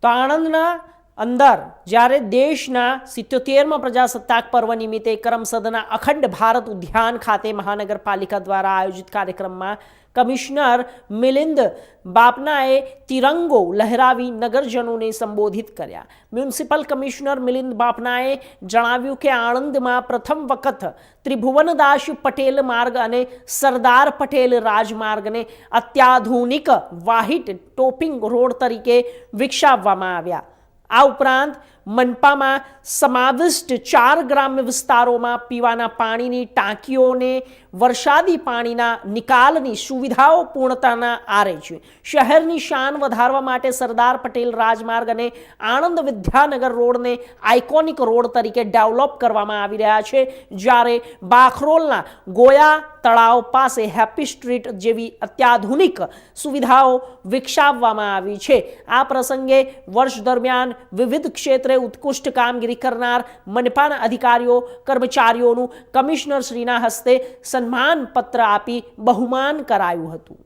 તો આણંદના અંદર જ્યારે દેશના 77મા પ્રજાસત્તાક પર્વ નિમિત્તે કરમસદના અખંડ ભારત ઉદ્યાન ખાતે મહાનગરપાલિકા દ્વારા આયોજિત કાર્યક્રમમાં કમિશનર મિલિંદ બાપનાએ તિરંગો લહેરાવી નગરજનોને સંબોધિત કર્યા. મ્યુનિસિપલ કમિશનર મિલિંદ બાપનાએ જણાવ્યું કે આણંદમાં પ્રથમ વખત ત્રિભુવનદાસ પટેલ માર્ગ અને સરદાર પટેલ રાજમાર્ગને અત્યાધુનિક વ્હાઇટ ટોપિંગ રોડ તરીકે વિકસાવવામાં આવ્યા. આ ઉપરાંત મનપામાં સમાવિષ્ટ 4 ગ્રામ્ય વિસ્તારોમાં પીવાના પાણીની ટાંકીઓને વરસાદી પાણીના નિકાલની સુવિધાઓ પૂર્ણતાના આરે છે. શહેરની શાન વધારવા માટે સરદાર પટેલ રાજમાર્ગ અને આણંદ વિદ્યાનગર રોડને આઇકોનિક રોડ તરીકે ડેવલપ કરવામાં આવી રહ્યા છે, જ્યારે બાખરોલના ગોયા તળાવ પાસે હેપી સ્ટ્રીટ જેવી અત્યાધુનિક સુવિધાઓ વિકસાવવામાં આવી છે. આ પ્રસંગે વર્ષ દરમિયાન વિવિધ ક્ષેત્રે ઉત્કૃષ્ટ કામગીરી કરનાર મનપાના અધિકારીઓ કર્મચારીઓનું કમિશનરશ્રીના હસ્તે સન્માન પત્ર આપી બહુમાન કરાયું હતું.